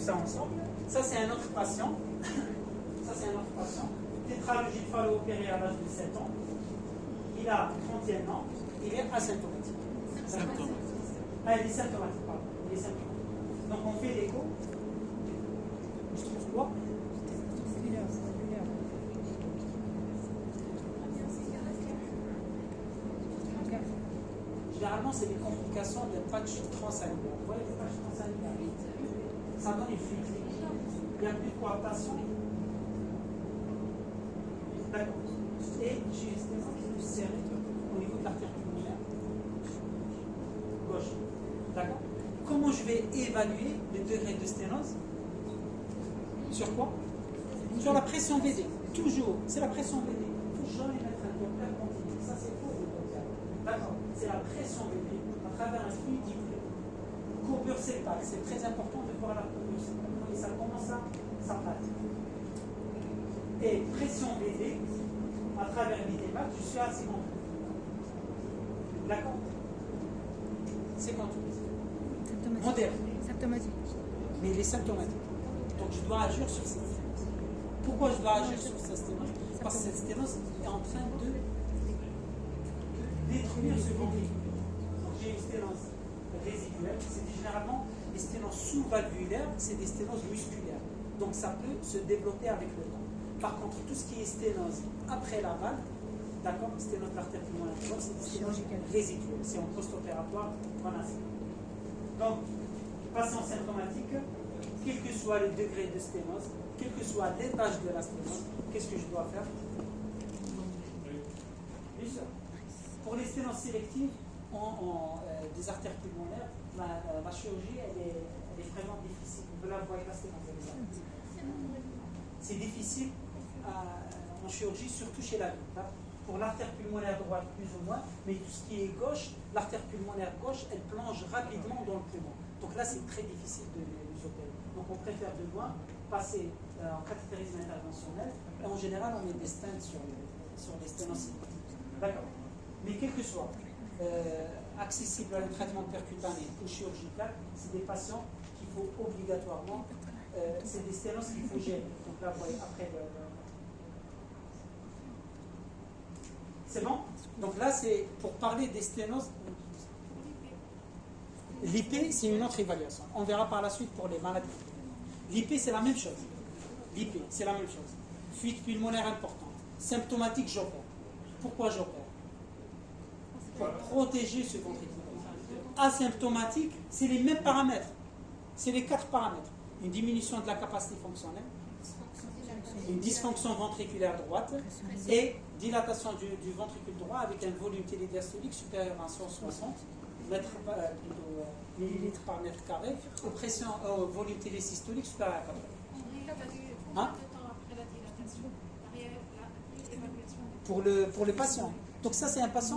ça ensemble. Ça, c'est un autre patient. Ça, c'est un autre patient. Tétralogie de Fallot opéré à l'âge de 7 ans. Il a 31 ans. Il est asymptomatique. Ah, il est symptomatique, pardon. Il est symptomatique. Donc, on fait l'écho. Je trouve quoi? Généralement, c'est des complications de patch transalveolaire. Vous voyez les patchs transalveolaires? Ça donne une fuite. Il n'y a plus de coaptation. D'accord. Et j'ai une sténose qui est serrée au niveau de l'artère pulmonaire gauche. D'accord. Comment je vais évaluer le degré de sténose? Sur quoi? Sur la pression VD. Toujours. C'est la pression VD. Il ne faut jamais mettre un Doppler continu. Ça, c'est faux, le Doppler. D'accord. C'est la pression VD à travers un fluide diplé. Courbure sépale. C'est très important de voir la courbure sépale. Et ça commence à s'aplatir. Et pression VD à travers l'idémat, je suis à 50. D'accord? 58. Moderne. Symptomatique. Mais il est symptomatique. Donc je dois agir sur cette sténose. Pourquoi je dois agir sur cette sténose? Parce que cette sténose est en train de détruire ce ventricule. Donc j'ai une sténose résiduelle. C'est généralement les sténoses sous-valvulaires, c'est des sténoses musculaires. Donc ça peut se développer avec le temps. Par contre, tout ce qui est sténose après la valve, d'accord, sténose de l'artère pulmonaire, c'est des sténoses résiduelles. C'est en post-opératoire qu'on a ça. Donc, patient symptomatique, quel que soit le degré de sténose, quel que soit l'étage de la sténose, qu'est-ce que je dois faire? Bien sûr. Pour les sténoses sélectives des artères pulmonaires, la chirurgie elle est vraiment difficile. Vous la voyez la sténose des artères. C'est difficile en chirurgie, surtout chez l'adulte. Hein. Pour l'artère pulmonaire droite, plus ou moins, mais tout ce qui est gauche, l'artère pulmonaire gauche, elle plonge rapidement dans le poumon. Donc là, c'est très difficile de les opérer. Donc on préfère de loin passer en cathétérisme interventionnel. Et en général, on met des stents sur les sténoses. D'accord. Mais quel que soit, accessible à le traitement percutané ou chirurgical, c'est des patients qu'il faut obligatoirement, c'est des sténoses qu'il faut gérer. Donc là, vous voyez, après c'est bon? Donc là, c'est pour parler des sténoses. L'IP, c'est une autre évaluation. On verra par la suite pour les maladies. L'IP, c'est la même chose. L'IP, c'est la même chose. Fuite pulmonaire importante. Symptomatique, j'opère. Pourquoi j'opère? Pour protéger ce ventricule. Asymptomatique, c'est les mêmes paramètres. C'est les 4 paramètres. Une diminution de la capacité fonctionnelle, une dysfonction ventriculaire droite et dilatation du ventricule droit avec un volume télédiastolique supérieur à 160 millilitres par mètre carré, au volume télésystolique supérieur à 80. Hein? Pour le patient. Donc ça, c'est un patient